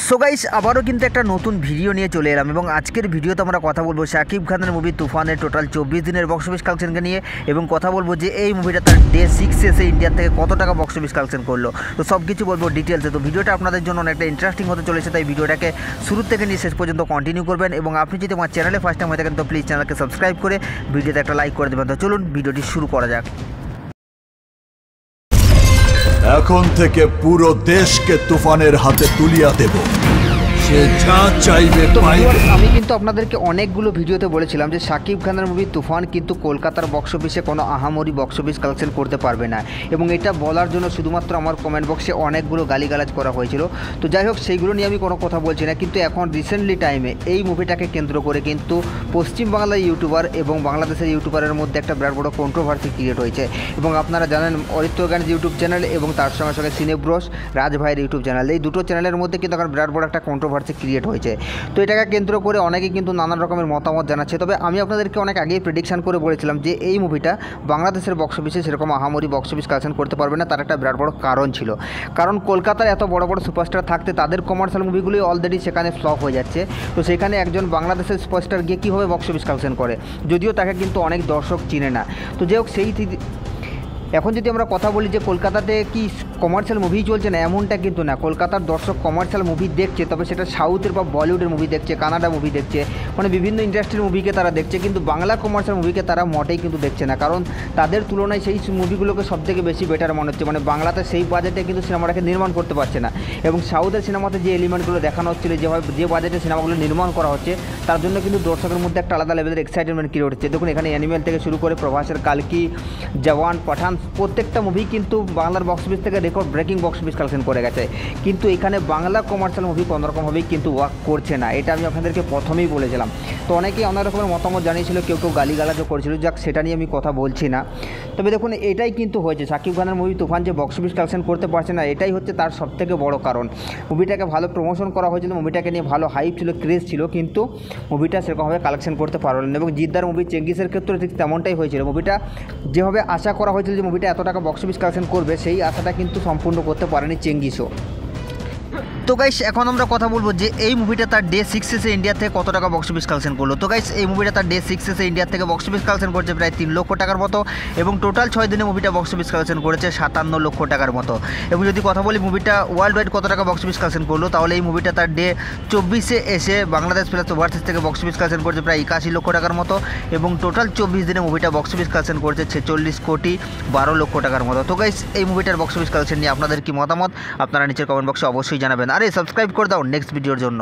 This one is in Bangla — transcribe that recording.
সো গাইস আবারও কিন্তু একটা নতুন ভিডিও নিয়ে চলে এলাম এবং আজকের ভিডিওতে আমরা কথা বলবো শাকিব খানের মুভি তুফানের টোটাল 24 দিনের বক্স অফিস কালেকশনকে নিয়ে এবং কথা বলবো যে এই মুভিটা তার ডে 6 এসে ইন্ডিয়া থেকে কত টাকা বক্স অফিস কালেকশন করলো। তো সব কিছু বলবো ডিটেলসে। তো ভিডিওটা আপনাদের জন্য অনেকটা ইন্টারেস্টিং হতে চলেছে, তাই ভিডিওটাকে শুরু থেকে নিয়ে শেষ পর্যন্ত কন্টিনিউ করবেন এবং আপনি যদি আমার চ্যানেলে ফার্স্ট টাইম হয়ে থাকেন তো প্লিজ চ্যানেলকে সাবস্ক্রাইব করে ভিডিওতে একটা লাইক করে দেবেন। তো চলুন ভিডিওটি শুরু করা যাক। এখন থেকে পুরো দেশকে তুফানের হাতে তুলিয়া দেব, সে যা চাইবে পাইবে। আমি কিন্তু আপনাদেরকে অনেকগুলো ভিডিওতে বলেছিলাম যে শাকিব খানের মুভি তুফান কিন্তু কলকাতার বক্স অফিসে কোনো আহামরি বক্স অফিস কালেকশন করতে পারবে না এবং এটা বলার জন্য শুধুমাত্র আমার কমেন্ট বক্সে অনেকগুলো গালিগালাজ করা হয়েছিল। তো যাই হোক, সেইগুলো নিয়ে আমি কোনো কথা বলছি না, কিন্তু এখন রিসেন্টলি টাইমে এই মুভিটাকে কেন্দ্র করে কিন্তু পশ্চিমবাংলার ইউটিউবার এবং বাংলাদেশের ইউটিউবারের মধ্যে একটা বিরাট বড় কন্ট্রোভার্সি ক্রিয়েট হয়েছে এবং আপনারা জানেন অরিত্র গান ইউটিউব চ্যানেল এবং তার সঙ্গে সঙ্গে সিনেব্রোস রাজ ভাইয়ের ইউটিউব চ্যানেল, এই দুটো চ্যানেলের মধ্যে কিন্তু এখন বিরাট বড় একটা কন্ট্রোভার্সি ক্রিয়েট হয়েছে। তো এটাকে কেন্দ্র করে অনেকে কিন্তু নানান রকমের মতামত জানাচ্ছে। তবে আমি আপনাদেরকে অনেক আগেই প্রেডিকশন করে বলেছিলাম যে এই মুভিটা বাংলাদেশের বক্স অফিসে সেরকম আহামরি বক্স অফিস কালেকশন করতে পারবে না। তার একটা বিরাট বড় কারণ ছিল, কারণ কলকাতার এত বড় বড় সুপারস্টার থাকতে তাদের কমার্শিয়াল মুভিগুলি অলরেডি সেখানে ফ্লপ হয়ে যাচ্ছে। তো সেখানে একজন বাংলাদেশের সুপারস্টার গিয়ে কীভাবে বক্স অফিস কালেকশন করে, যদিও তাকে কিন্তু অনেক দর্শক চিনে না। তো যাই হোক, এখন যদি আমরা কথা বলি যে কলকাতাতে কি কমার্শিয়াল মুভি চলছে না, এমনটা কিন্তু না। কলকাতার দর্শক কমার্শিয়াল মুভি দেখছে, তবে সেটা সাউথের বা বলিউডের মুভি দেখছে, কানাডা মুভি দেখছে, মানে বিভিন্ন ইন্ডাস্ট্রির মুভিকে তারা দেখছে, কিন্তু বাংলা কমার্শিয়াল মুভিকে তারা মোটেই কিন্তু দেখছে না। কারণ তাদের তুলনায় সেই মুভিগুলোকে সবথেকে বেশি বেটার মনে হচ্ছে, মানে বাংলাতে সেই বাজেটে কিন্তু সিনেমাটাকে নির্মাণ করতে পারছে না এবং সাউথের সিনেমাতে যে এলিমেন্টগুলো দেখানো হচ্ছিল, যে বাজেটে সিনেমাগুলো নির্মাণ করা হচ্ছে, তার জন্য কিন্তু দর্শকের মধ্যে একটা আলাদা লেভেলের এক্সাইটমেন্ট ক্রিয়েট হচ্ছে। দেখুন, এখানে অ্যানিমেল থেকে শুরু করে প্রভাসের কালকি, জওয়ান, পাঠান, প্রত্যেকটা মুভি কিন্তু বাংলার বক্স অফিস থেকে record breaking box office collection করে গেছে, কিন্তু এখানে বাংলা কমার্শিয়াল মুভি কোনোরকমভাবেই কিন্তু ওয়ার্ক করছে না। এটা আমি আপনাদেরকে প্রথমেই বলেছিলাম। তো অনেকেই অনেক রকমের মতামত জানিয়েছিল, কেউ কেউ গালিগালাজও করেছিল, যাক সেটা নিয়ে আমি কথা বলছি না। তবে দেখুন, এটাই কিন্তু হয়েছে, শাকিব খানের মুভি তুফান যে বক্স অফিস কালেকশন করতে পারছে না, এটাই হচ্ছে তার সবথেকে বড় কারণ। মুভিটাকে ভালো প্রমোশন করা হয়েছিল, মুভিটাকে নিয়ে ভালো হাইপ ছিল, ক্রেজ ছিল, কিন্তু মুভিটা সেরকমভাবে কালেকশন করতে পারল না। এবং জিদ্দার মুভি চেঙ্গিসের ক্ষেত্রে ঠিক তেমনটাই হয়েছিল। মুভিটা যেভাবে আশা করা হয়েছিল যে মুভিটা এত টাকা বক্স অফিস কালেকশন করবে, সেই আশাটা কিন্তু সম্পূর্ণ করতে পারেনি চেঙ্গিসও। তো গাইস এখন আমরা কথা বলবো যে এই মুভিটা তার ডে 6 এসে ইন্ডিয়া থেকে কত টাকা বক্স অফিস কালেকশন করলো। তো গাইস এই মুভিটা তার ডে 6 এসে ইন্ডিয়া থেকে বক্স অফিস কালেকশন করছে প্রায় 3 লক্ষ টাকার মতো এবং টোটাল 6 দিনে মুভিটা বক্স অফিস কালেকশন করেছে 57 লক্ষ টাকার মতো। এবং যদি কথা বলি মুভিটা ওয়ার্ল্ড ওয়াইড কত টাকা বক্স অফিস কালেকশন করলো, তাহলে এই মুভিটা তার ডে 24 এসে বাংলাদেশ প্লাস ওভারসিজ থেকে বক্স অফিস কালেকশন করছে প্রায় 81 লক্ষ টাকার মতো এবং টোটাল 24 দিনে মুভিটা বক্স অফিস কালেকশন করছে 46 কোটি 12 লক্ষ টাকার মতো। তো গাইস এই মুভিটার বক্স অফিস কালেকশন নিয়ে আপনাদের কি মতামত আপনারা নিচের কমেন্ট বক্সে অবশ্যই জানাবেন। আরে সাবস্ক্রাইব করে দাও নেক্সট ভিডিওর জন্য।